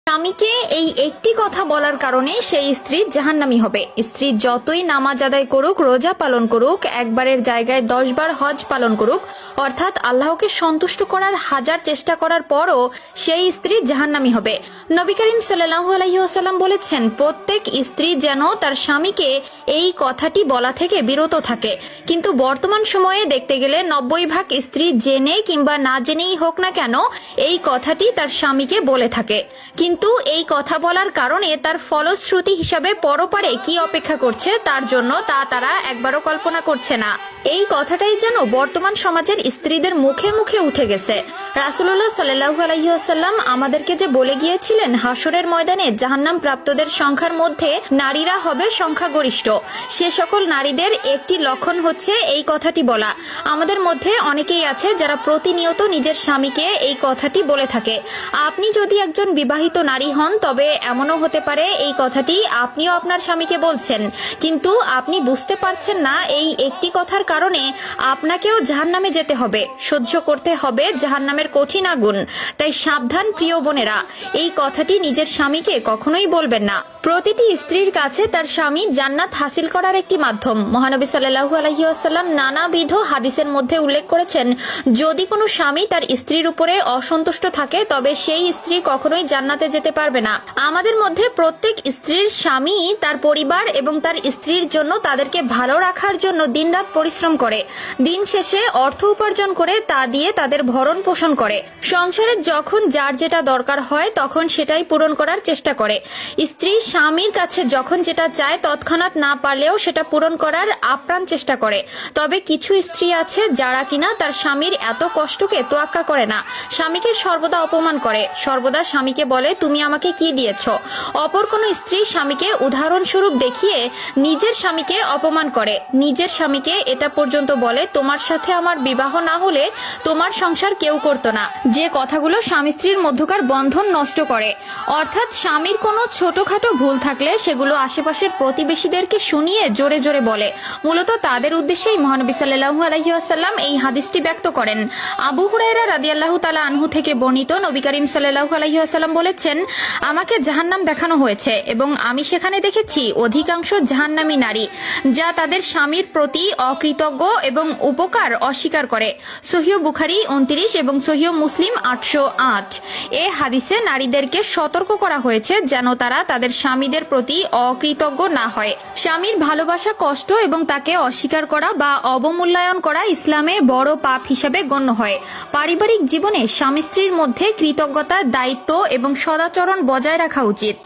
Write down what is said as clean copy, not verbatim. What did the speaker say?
স্বামীকে এই একটি কথা বলার কারণে সেই স্ত্রী জাহান্নামী হবে। স্ত্রী যতই নামাজ আদায় করুক, রোজা পালন করুক, একবারের জায়গায় 10 বার হজ পালন করুক, অর্থাৎ আল্লাহকে সন্তুষ্ট করার হাজার চেষ্টা করার পরও সেই স্ত্রী জাহান্নামী হবে। নবী করিম সাল্লাল্লাহু আলাইহি ওয়াসাল্লাম বলেছেন, প্রত্যেক স্ত্রী যেন তার স্বামীকে এই কথাটি বলা থেকে বিরত থাকে। কিন্তু বর্তমান সময়ে দেখতে গেলে 90% স্ত্রী জেনে কিংবা না জেনেই হোক না কেন এই কথাটি তার স্বামীকে বলে থাকে। কিন্তু এই কথা বলার কারণে তার ফলশ্রুতি হিসাবে পরপারে কি অপেক্ষা করছে তার জন্য তা তারা একবারও কল্পনা করছে না। এই কথাটাই যেন বর্তমান সমাজের স্ত্রীদের মুখে মুখে উঠে গেছে। রাসূলুল্লাহ সাল্লাল্লাহু আলাইহি ওয়াসাল্লাম আমাদেরকে যে বলে গিয়েছিলেন, হাসরের ময়দানে জাহান্নাম প্রাপ্তদের সংখ্যার মধ্যে নারীরা হবে সংখ্যাগরিষ্ঠ। সে সকল নারীদের একটি লক্ষণ হচ্ছে এই কথাটি বলা। আমাদের মধ্যে অনেকেই আছে যারা প্রতিনিয়ত নিজের স্বামীকে এই কথাটি বলে থাকে। আপনি যদি একজন বিবাহিত নারী হন তবে এমনও হতে পারে এই কথাটি আপনিও আপনার স্বামীকে বলছেন, কিন্তু আপনি বুঝতে পারছেন না এই একটি কথার কারণে আপনাকেও জাহান্নামে যেতে হবে, সহ্য করতে হবে জাহান্নামের কঠিন আগুন। তাই সাবধান প্রিয় বোনেরা, এই কথাটি নিজের স্বামীকে কখনোই বলবেন না। প্রতিটি স্ত্রীর কাছে তার স্বামী জান্নাত হাসিল করার একটি মাধ্যম। মহানবী সাল্লাল্লাহু আলাইহি ওয়াসাল্লাম নানাবিধ হাদিসের মধ্যে উল্লেখ করেছেন, যদি কোনো স্বামী তার স্ত্রীর উপরে অসন্তুষ্ট থাকে তবে সেই স্ত্রী কখনোই জান্নাতে যেতে পারবে না। আমাদের মধ্যে প্রত্যেক স্ত্রীর স্বামী তার পরিবার এবং তার স্ত্রীর জন্য তাদেরকে ভালো রাখার জন্য দিনরাত পরিশ্রম করে, দিন শেষে অর্থ উপার্জন করে তা দিয়ে তাদের ভরণ পোষণ করে। সংসারে যখন যার যেটা দরকার হয় তখন সেটাই পূরণ করার চেষ্টা করে। স্ত্রী স্বামীর কাছে যখন যেটা চায় তৎক্ষণাৎ না পারলেও সেটা পূরণ করার আপ্রাণ চেষ্টা করে। তবে কিছু স্ত্রী আছে যারা কিনা তার স্বামীর এত কষ্টকে তোয়াক্কা করে না, স্বামীকে সর্বদা অপমান করে, সর্বদা স্বামীকে বলে তুমি আমাকে কি দিয়েছ। অপর কোনো স্ত্রী স্বামীকে উদাহরণস্বরূপ দেখিয়ে নিজের স্বামীকে অপমান করে, নিজের স্বামীকে এটা পর্যন্ত বলে তোমার সাথে আমার বিবাহ না হলে তোমার সংসার কেউ করতো না। যে কথাগুলো স্বামী স্ত্রীর মধ্যকার বন্ধন নষ্ট করে। অর্থাৎ স্বামীর কোনো ছোটখাটো ভুল থাকলে সেগুলো আশেপাশের প্রতিবেশীদেরকে শুনিয়ে জোরে জোরে বলে। মূলত তাদের উদ্দেশ্যেই মহানবী সাল্লাল্লাহু আলাইহি ওয়াসাল্লাম এই হাদিসটি ব্যক্ত করেন। আবু হুরায়রা রাদিয়াল্লাহু তাআলা আনহু থেকে বর্ণিত, নবী করিম সাল্লাল্লাহু আলাইহি ওয়াসাল্লাম বলেছেন, আমাকে জাহান্নাম দেখানো হয়েছে এবং আমি সেখানে দেখেছি অধিকাংশ জাহান্নামী নারী যা তাদের স্বামীর প্রতি অকৃতজ্ঞ এবং উপকার অস্বীকার করে। সহিহ বুখারী 29 এবং সহিহ মুসলিম 808। এ হাদিসে নারীদেরকে সতর্ক করা হয়েছে যেন তারা তাদের স্বামীদের প্রতি অকৃতজ্ঞ না হয়। স্বামীর ভালোবাসা, কষ্ট এবং তাকে অস্বীকার করা বা অবমূল্যায়ন করা ইসলামে বড় পাপ হিসেবে গণ্য হয়। পারিবারিক জীবনে স্বামী স্ত্রীর মধ্যে কৃতজ্ঞতা, দায়িত্ব এবং সদাচরণ বজায় রাখা উচিত।